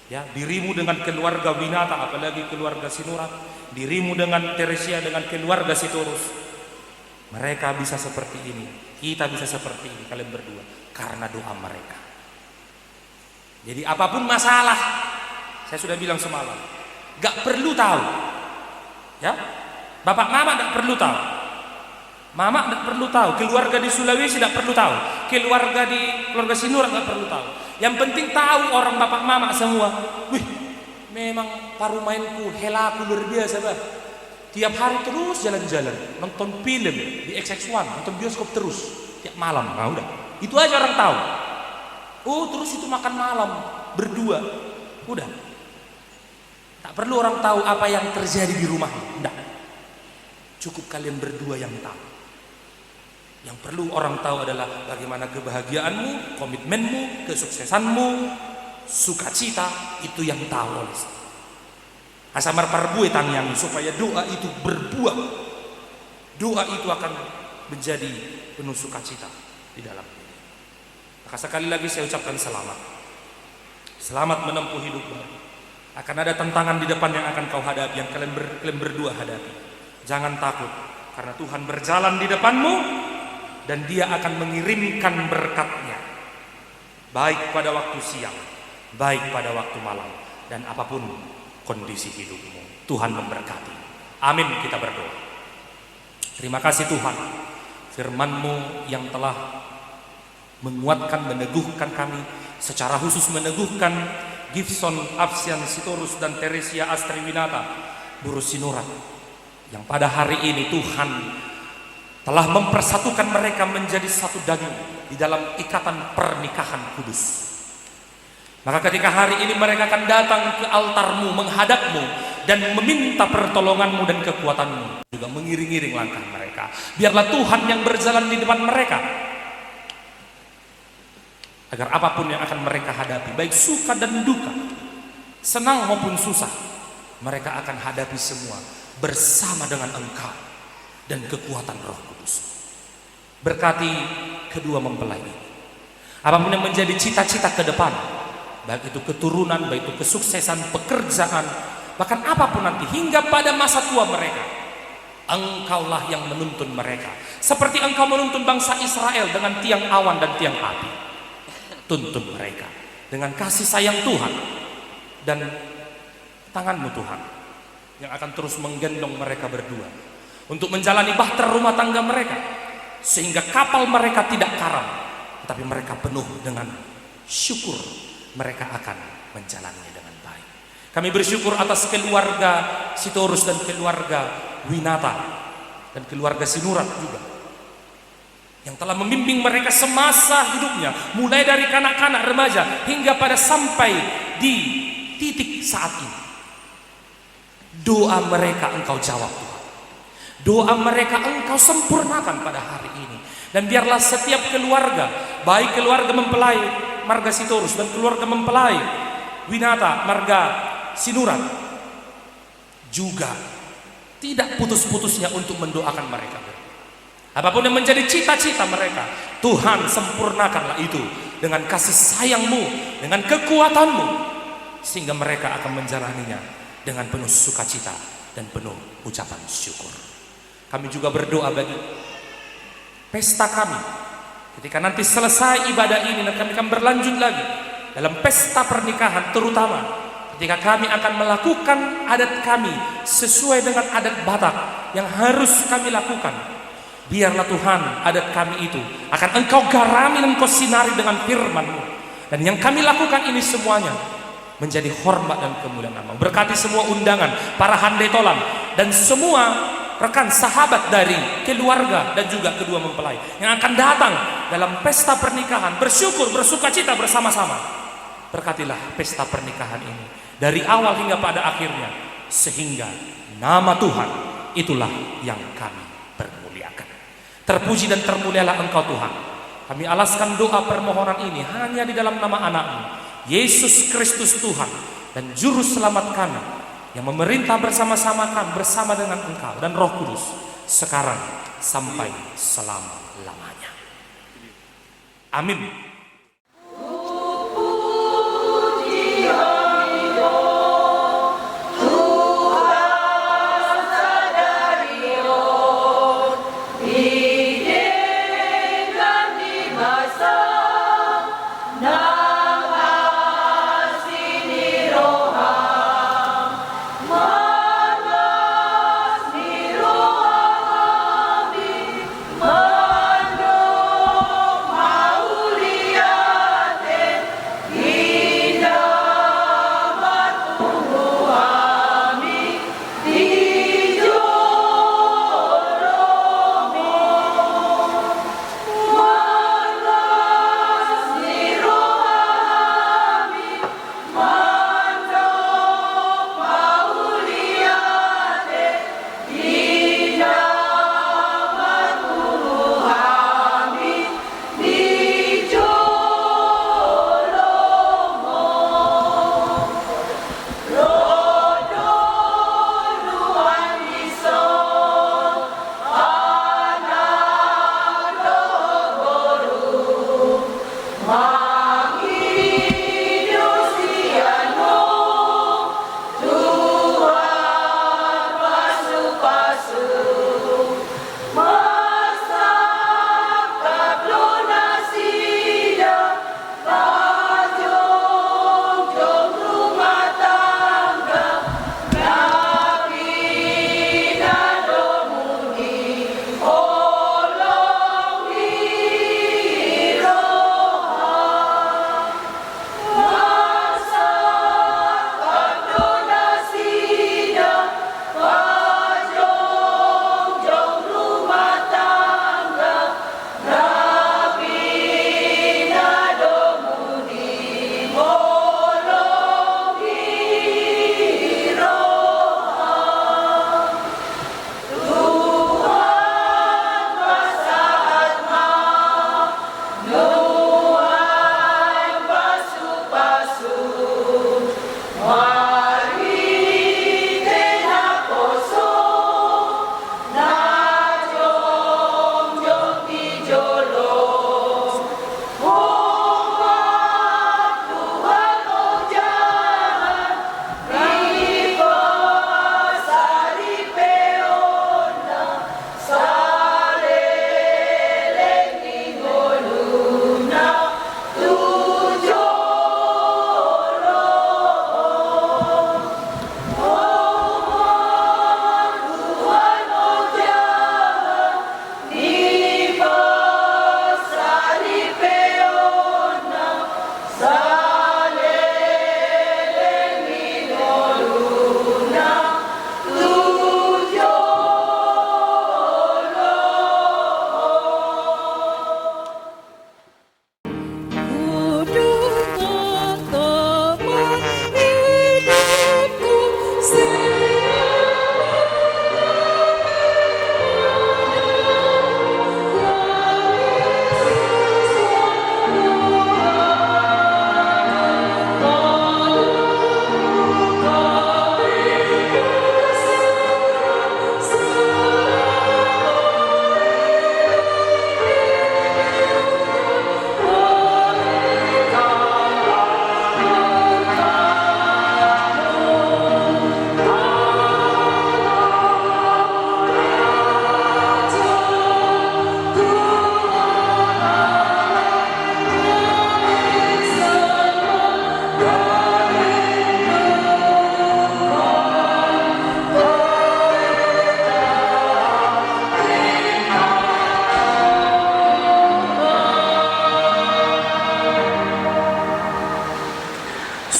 Ya, dirimu dengan keluarga Winata, apalagi keluarga Sinurat, dirimu dengan Teresia, dengan keluarga Sitorus. Mereka bisa seperti ini, kita bisa seperti ini, kalian berdua, karena doa mereka. Jadi apapun masalah, saya sudah bilang semalam, gak perlu tahu. Ya, bapak mama gak perlu tahu. Mama tidak perlu tahu, keluarga di Sulawesi tidak perlu tahu, keluarga Sinurat tidak perlu tahu. Yang penting tahu orang bapak mama semua. Wih, memang parumainku, helaku luar biasa bah. Tiap hari terus jalan-jalan, nonton film di XX1, nonton bioskop terus tiap malam. Nah udah, itu aja orang tahu. Oh terus itu makan malam berdua, udah. Tak Tak perlu orang tahu apa yang terjadi di rumah. Tidak. Cukup kalian berdua yang tahu. Yang perlu orang tahu adalah bagaimana kebahagiaanmu, komitmenmu, kesuksesanmu, sukacita, itu yang tahu oleh saya. Asamar parbue tangyang supaya doa itu berbuah. Doa itu akan menjadi penuh sukacita di dalam diri. Maka sekali lagi saya ucapkan selamat. Selamat menempuh hidup baru. Akan ada tantangan di depan yang akan kau hadapi, yang kalian berdua hadapi. Jangan takut, karena Tuhan berjalan di depanmu dan Dia akan mengirimkan berkat-Nya. Baik pada waktu siang, baik pada waktu malam, dan apapun kondisi hidupmu, Tuhan memberkati. Amin, kita berdoa. Terima kasih Tuhan, firman-Mu yang telah menguatkan, meneguhkan kami, secara khusus meneguhkan Gibson Absian Sitorus dan Teresia Astriwinata Buru Sinurat, yang pada hari ini Tuhan telah mempersatukan mereka menjadi satu daging di dalam ikatan pernikahan kudus. Maka ketika hari ini mereka akan datang ke altar-Mu, menghadap-Mu dan meminta pertolongan-Mu dan kekuatan-Mu, juga mengiring-iring langkah mereka. Biarlah Tuhan yang berjalan di depan mereka, agar apapun yang akan mereka hadapi, baik suka dan duka, senang maupun susah, mereka akan hadapi semua bersama dengan Engkau dan kekuatan Roh Kudus. Berkati kedua mempelai ini. Apapun yang menjadi cita-cita ke depan, baik itu keturunan, baik itu kesuksesan, pekerjaan, bahkan apapun nanti hingga pada masa tua mereka, Engkaulah yang menuntun mereka. Seperti Engkau menuntun bangsa Israel dengan tiang awan dan tiang api. Tuntun mereka dengan kasih sayang Tuhan dan tangan-Mu Tuhan, yang akan terus menggendong mereka berdua untuk menjalani bahtera rumah tangga mereka, sehingga kapal mereka tidak karam, tetapi mereka penuh dengan syukur. Mereka akan menjalaninya dengan baik. Kami bersyukur atas keluarga Sitorus dan keluarga Winata dan keluarga Sinurat juga, yang telah membimbing mereka semasa hidupnya, mulai dari kanak-kanak, remaja, hingga pada sampai di titik saat ini. Doa mereka Engkau jawab Tuhan. Doa mereka Engkau sempurnakan pada hari ini. Dan biarlah setiap keluarga, baik keluarga mempelai marga Sitorus dan keluarga mempelai Winata marga Sinurat, juga tidak putus-putusnya untuk mendoakan mereka. Apapun yang menjadi cita-cita mereka, Tuhan sempurnakanlah itu dengan kasih sayang-Mu, dengan kekuatan-Mu, sehingga mereka akan menjalaninya dengan penuh sukacita dan penuh ucapan syukur. Kami juga berdoa bagi pesta kami. Ketika nanti selesai ibadah ini, kami akan berlanjut lagi dalam pesta pernikahan, terutama ketika kami akan melakukan adat kami sesuai dengan adat Batak yang harus kami lakukan. Biarlah Tuhan adat kami itu akan Engkau garami dan Engkau sinari dengan firman-Mu. Dan yang kami lakukan ini semuanya menjadi hormat dan kemuliaan nama. Berkati semua undangan, para handetolan, dan semua rekan sahabat dari keluarga dan juga kedua mempelai yang akan datang dalam pesta pernikahan, bersyukur, bersukacita bersama-sama. Berkatilah pesta pernikahan ini dari awal hingga pada akhirnya, sehingga nama Tuhan itulah yang kami permuliakan. Terpuji dan termulialah Engkau Tuhan. Kami alaskan doa permohonan ini hanya di dalam nama anak-Mu, Yesus Kristus Tuhan dan Juru Selamat kami, yang memerintah bersama-sama kami bersama dengan Engkau dan Roh Kudus, sekarang sampai selama-lamanya. Amin.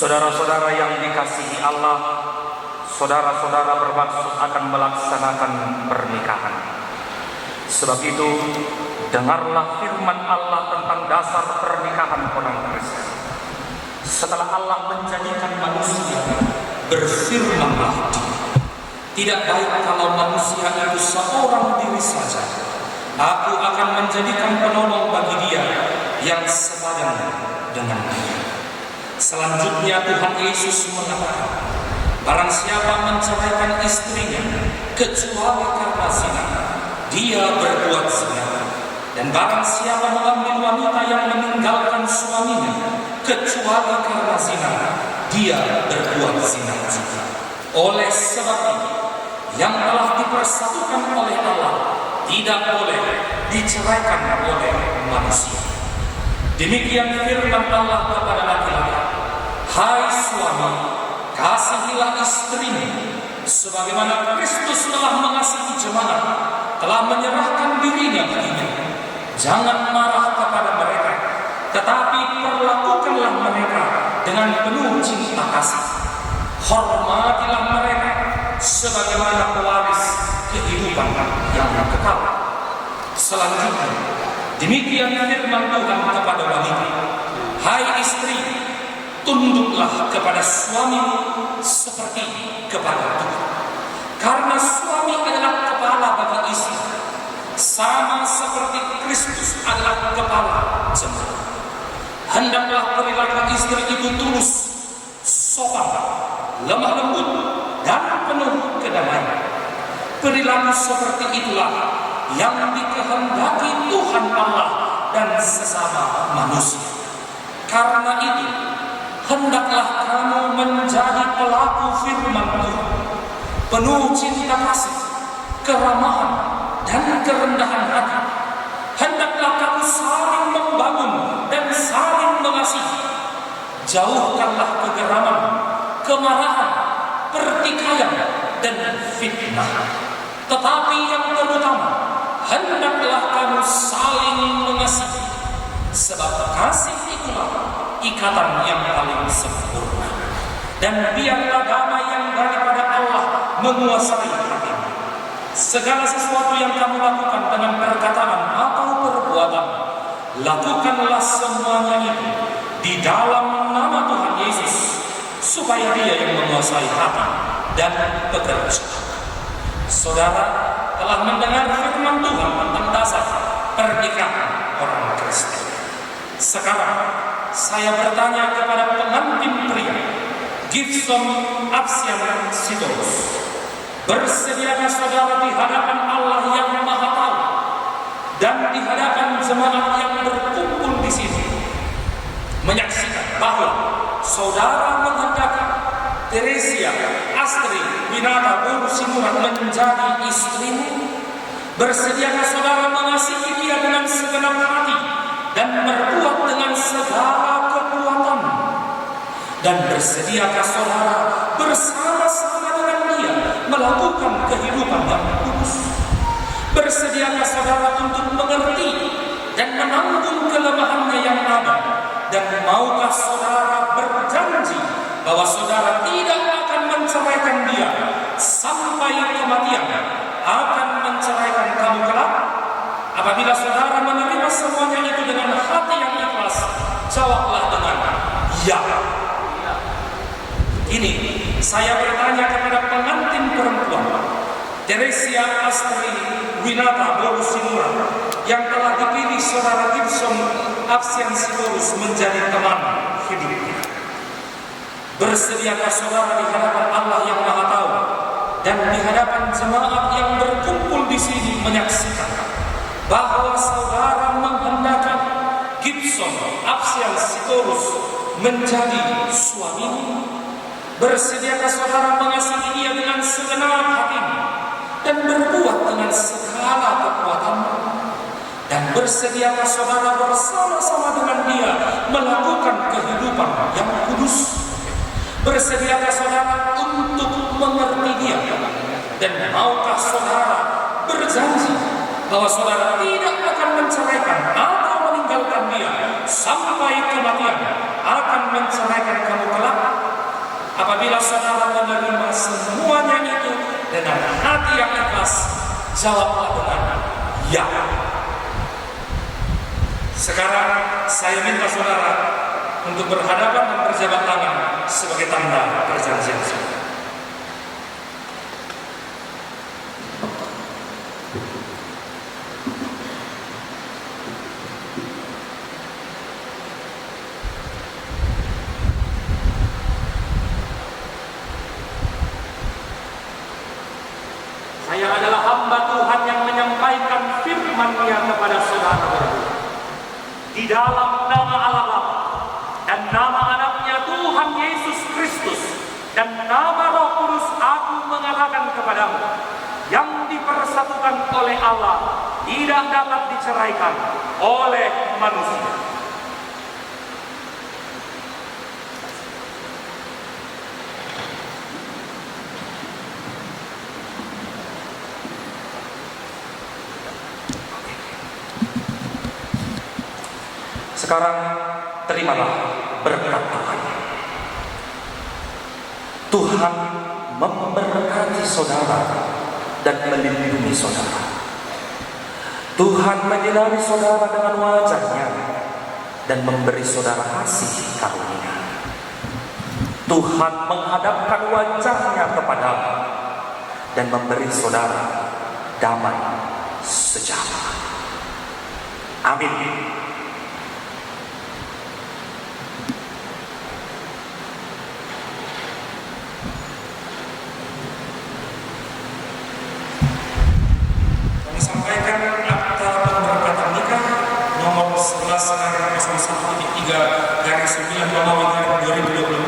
Saudara-saudara yang dikasihi Allah, saudara-saudara bermaksud akan melaksanakan pernikahan. Sebab itu, dengarlah firman Allah tentang dasar pernikahan orang Kristen. Setelah Allah menjadikan manusia, berfirmanlah Dia, tidak baik kalau manusia itu seorang diri saja. Aku akan menjadikan penolong bagi dia yang sepadan dengan dia. Selanjutnya Tuhan Yesus mengatakan, barang siapa menceraikan istrinya kecuali karena zina, dia berbuat zina. Dan barang siapa mengambil wanita yang meninggalkan suaminya kecuali karena zina, dia berbuat zina juga. Oleh sebab ini, yang telah dipersatukan oleh Allah tidak boleh diceraikan oleh manusia. Demikian firman Allah kepada laki-laki, hai suami, kasihilah istrimu, sebagaimana Kristus telah mengasihi jemaat, telah menyerahkan dirinya baginya. Jangan marah kepada mereka, tetapi perlakukanlah mereka dengan penuh cinta kasih. Hormatilah mereka sebagaimana pewaris kehidupan yang kekal. Selanjutnya, demikian firman Tuhan kepada wanita, hai istri, tunduklah kepada suamimu seperti kepada Tuhan. Karena suami adalah kepala bagi istri, sama seperti Kristus adalah kepala jemaat. Hendaklah perilaku istri itu tulus, sopan, lemah lembut, dan penuh kedamaian. Perilaku seperti itulah yang dikehendaki Tuhan Allah dan sesama manusia. Karena itu, hendaklah kamu menjadi pelaku firman Tuhan, penuh cinta kasih, keramahan, dan kerendahan hati. Hendaklah kamu saling membangun dan saling mengasihi. Jauhkanlah kegeraman, kemarahan, pertikaian, dan fitnah. Tetapi yang terutama, hendaklah kamu saling mengasihi, sebab kasih itulah ikatan yang paling sempurna. Dan biarlah damai yang daripada Allah menguasai hatimu. Segala sesuatu yang kamu lakukan dengan perkataan atau perbuatan, lakukanlah semuanya itu di dalam nama Tuhan Yesus, supaya Dia yang menguasai hati dan pekerjaan. Saudara telah mendengar firman Tuhan tentang dasar pernikahan orang Kristen. Sekarang saya bertanya kepada pengantin pria, Gibson Absian Sitorus, bersediakah saudara di hadapan Allah yang Maha Tahu dan di hadapan jemaat yang berkumpul di sini menyaksikan bahwa saudara menghendaki Teresia Astri Winata Boru Sinuran menjadi istrimu? Bersediakah saudara mengasihi dia dengan segenap hati dan berbuat dengan segala kekuatan? Dan bersediakah saudara bersama-sama dengan dia melakukan kehidupan yang kudus? Bersediakah saudara untuk mengerti dan menanggung kelemahannya yang ada? Dan maukah saudara berjanji bahwa saudara tidak akan menceraikan dia sampai kematian, akan menceraikan kamu kelak? Apabila saudara menerima semuanya itu dengan hati yang ikhlas, jawablah dengan ya. Ini saya bertanya kepada pengantin perempuan Teresia Astri Winata Boru Sinuran yang telah dipilih saudara Gibson Absian Sitorus menjadi teman hidupnya. Bersediakah saudara di hadapan Allah yang Maha Tahu dan di hadapan jemaat yang berkumpul di sini menyaksikan bahwa saudara menghendaki Gibson Absian Sitorus menjadi suamimu? Bersediakah saudara mengasihi dia dengan segenap hatimu dan berbuat dengan segala kekuatanmu? Dan bersediakah saudara bersama-sama dengan dia melakukan kehidupan yang kudus? Bersediakah saudara untuk mengerti dia? Dan maukah saudara berjanji bahwa saudara tidak akan menceraikan atau meninggalkan dia sampai kematian, akan menceraikan kamu kelak? Apabila saudara menerima semuanya itu dengan hati yang ikhlas, jawablah dengan ya. Sekarang saya minta saudara untuk berhadapan dan berjabat tangan sebagai tanda perjanjian saudara. Saya adalah hamba Tuhan yang menyampaikan firman-Nya kepada saudara berdua. Di dalam nama Allah Bapa dan nama Anaknya Tuhan Yesus Kristus dan nama Roh Kudus, aku mengatakan kepadamu, yang dipersatukan oleh Allah tidak dapat diceraikan oleh manusia. Sekarang terimalah berkat Tuhan. Tuhan memberkati saudara dan melindungi saudara. Tuhan menyinari saudara dengan wajah-Nya dan memberi saudara kasih karunia. Tuhan menghadapkan wajah-Nya kepadamu dan memberi saudara damai sejahtera. Amin. Sampaikan akta pemberkatan nikah nomor 11/01/3 9 Romawi 2024,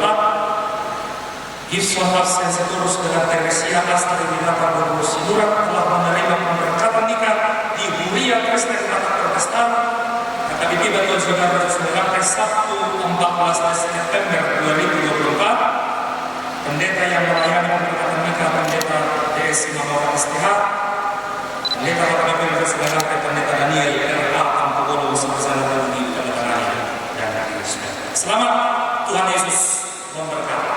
Gibson Sensiturus dengan Teresia Astri Winata Sidurak telah menerima pemberkatan nikah di Huria Kristen Katolik Protestan. Kata bibi Batul Saudara sampai Sabtu 14 September 2024. Pendeta yang melayani pemberkatan nikah Pendeta DS Mawar Istihad, Pendeta HKBP Segala Pendeta Daniel R.A. Kampugodo Sebesar di Tanah dan Yesus. Selamat, Tuhan Yesus memberkati.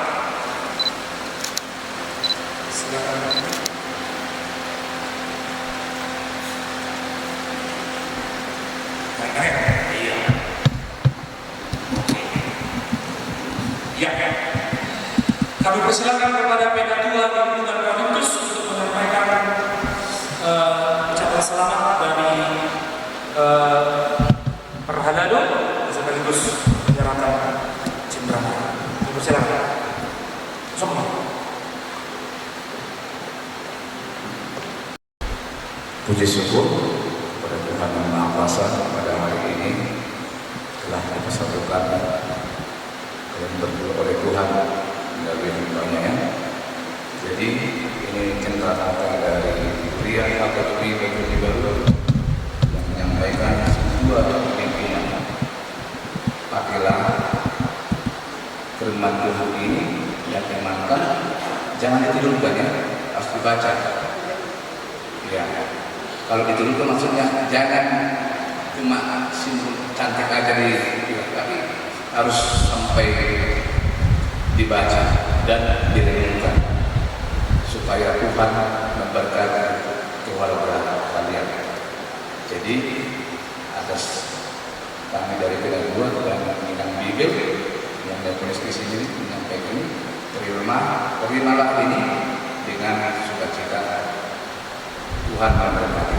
Silakan. Iya. Ya. Kami persilakan kepada Pedatua Lingkungan Korintus untuk menyampaikan ucapan selamat dari Perhalado sekaligus menyerahkan cimbrang. Persilakan. Semua. Puji syukur kepada Tuhan Yang Maha Kuasa pada hari ini telah dipersatukan dan berdua oleh Tuhan melalui hambanya ya. Jadi ini cenderamata dari pria Akademi Bagi Baru yang menyampaikan sebuah pimpinan. Pakilah firman Tuhan ini yang dimakan jangan ditidurkan ya, harus dibaca. Ya, kalau ditidurkan maksudnya jangan cuma simbol cantik aja tapi harus sampai dibaca dan direnungkan supaya Tuhan memberkati keluarga kalian. Jadi atas kami dari Kedua dan Minang Bibel yang dari di sini menyampaikan terimalah ini dengan sukacita. Tuhan memberkati.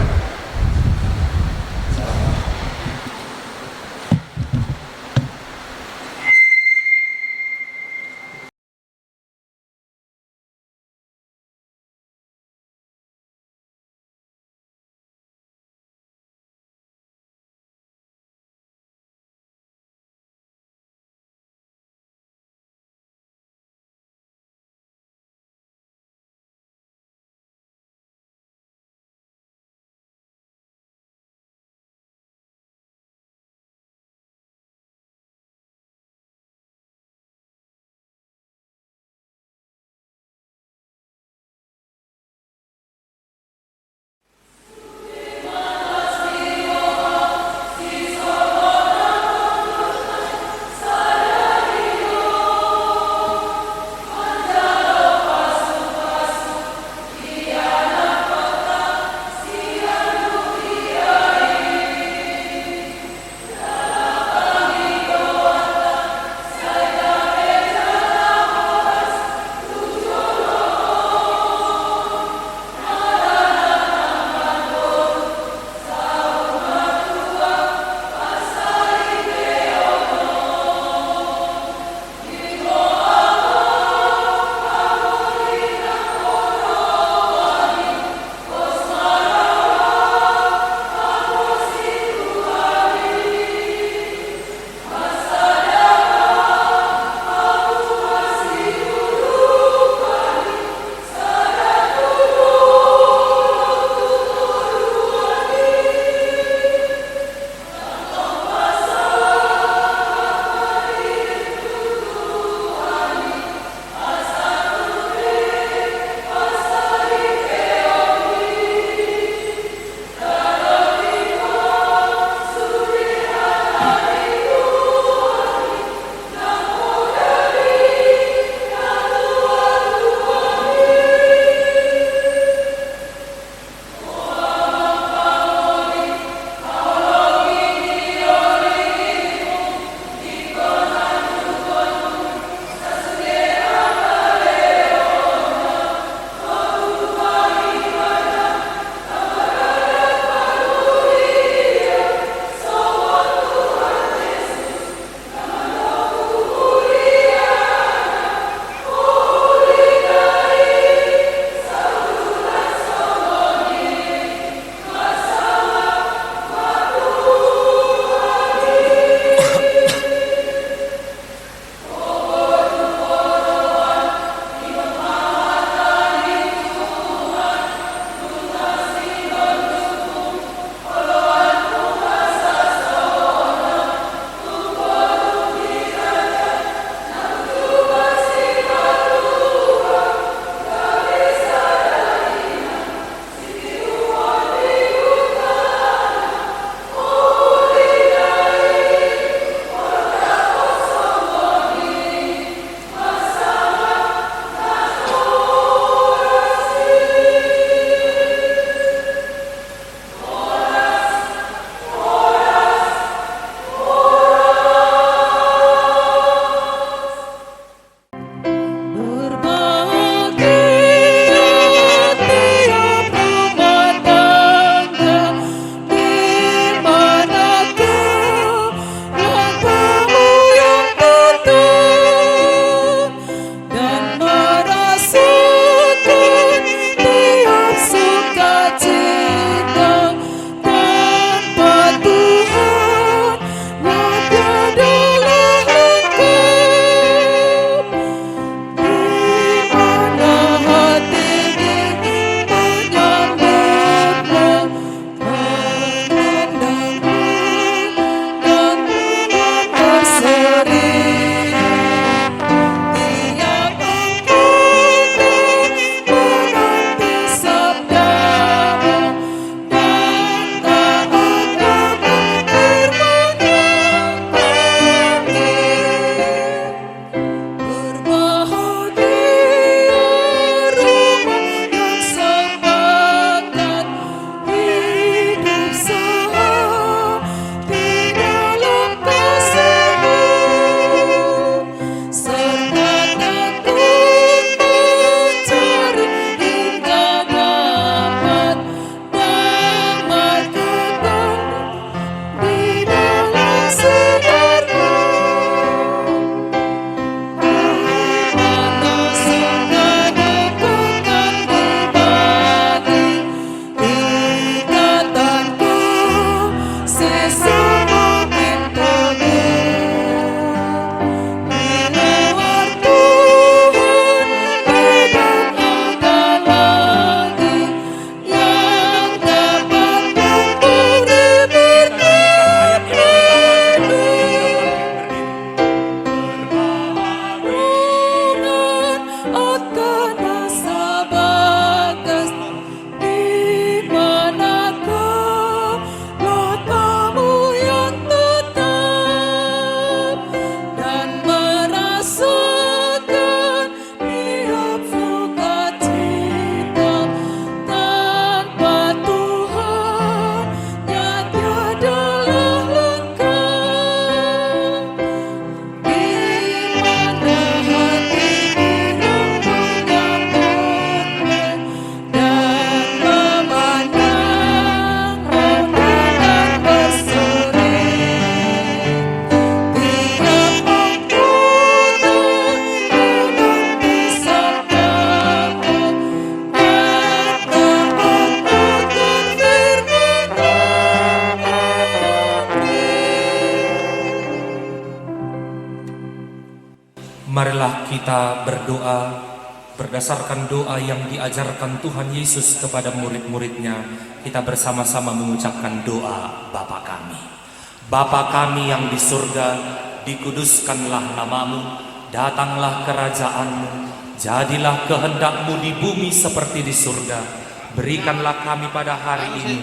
kita berdoa berdasarkan doa yang diajarkan Tuhan Yesus kepada murid-muridnya, kita bersama-sama mengucapkan doa Bapa kami. Bapa kami yang di surga, dikuduskanlah namamu, datanglah kerajaanmu, jadilah kehendak-Mu di bumi seperti di surga. Berikanlah kami pada hari ini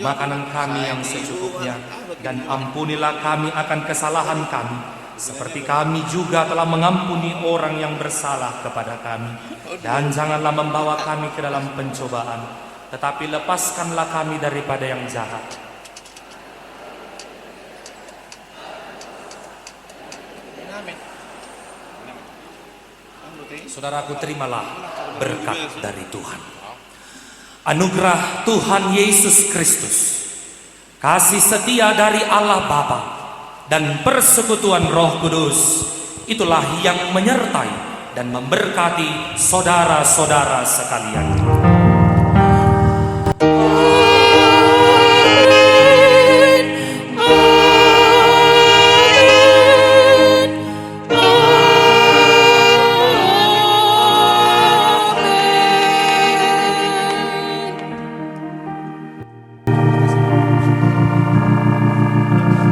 makanan kami yang secukupnya, dan ampunilah kami akan kesalahan kami, seperti kami juga telah mengampuni orang yang bersalah kepada kami. Dan janganlah membawa kami ke dalam pencobaan, tetapi lepaskanlah kami daripada yang jahat. Saudaraku, terimalah berkat dari Tuhan. Anugerah Tuhan Yesus Kristus, kasih setia dari Allah Bapa, dan persekutuan Roh Kudus, itulah yang menyertai dan memberkati saudara-saudara sekalian.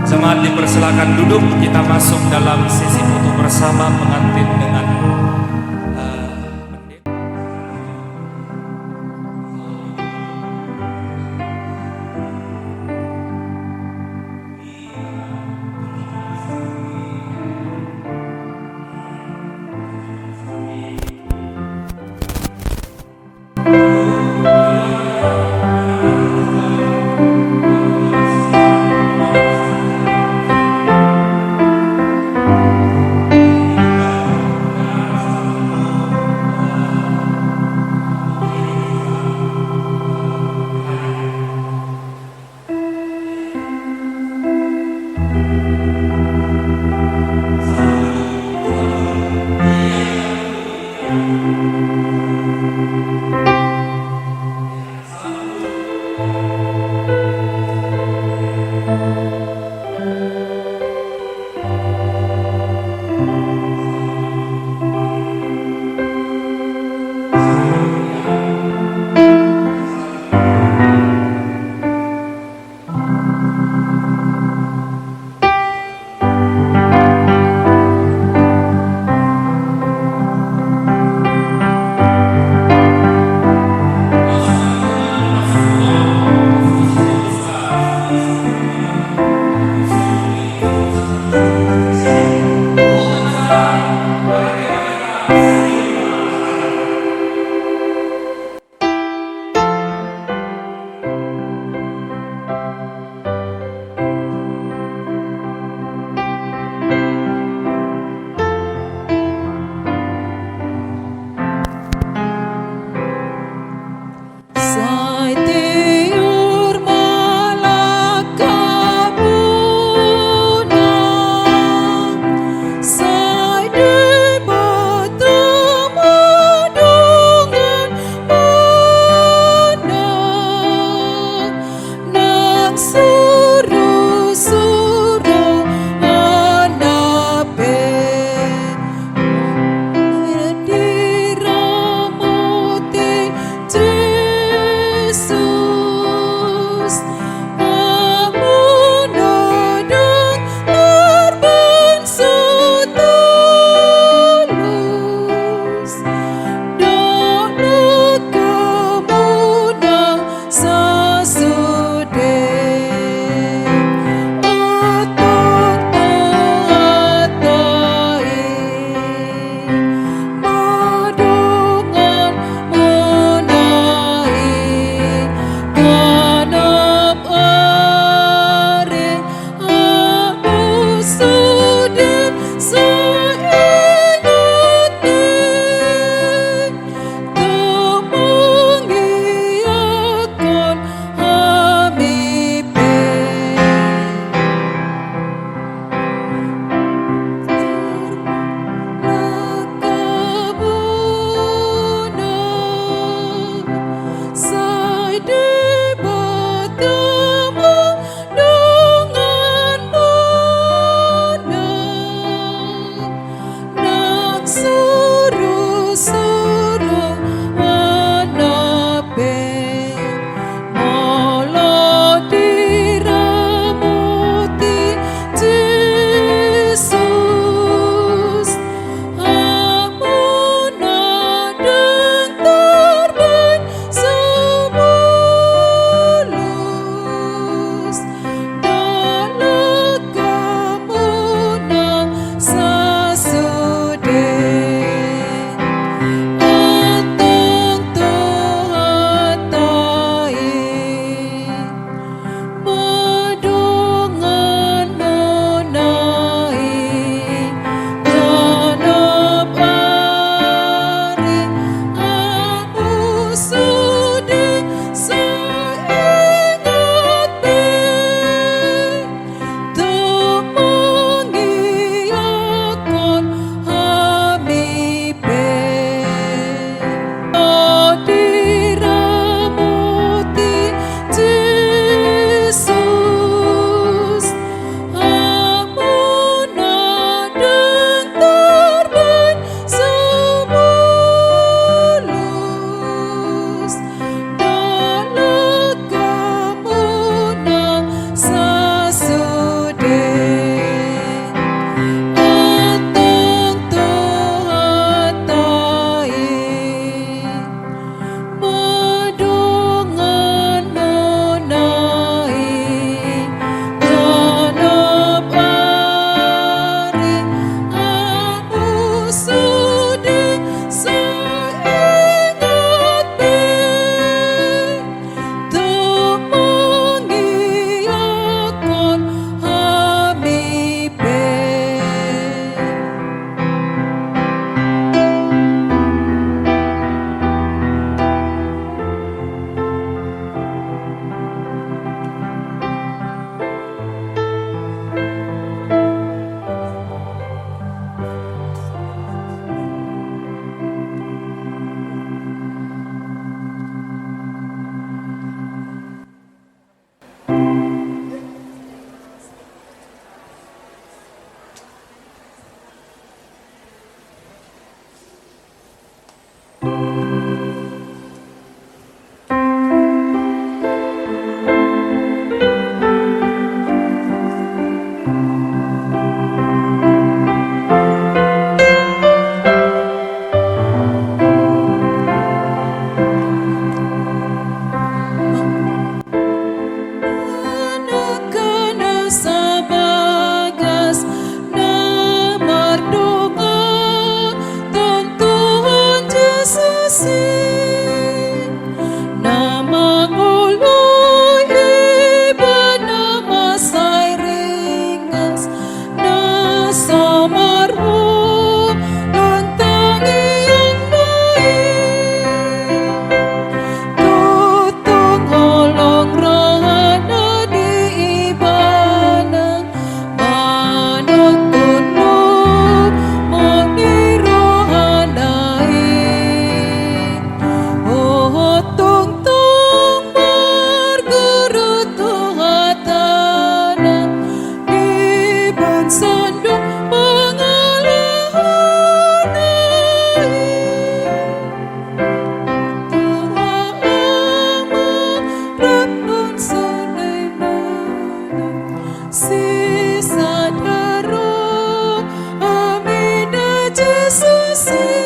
Jemaat dipersilakan duduk, kita masuk dalam sesi foto bersama pengantin dengan pendeta.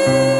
Tuhan.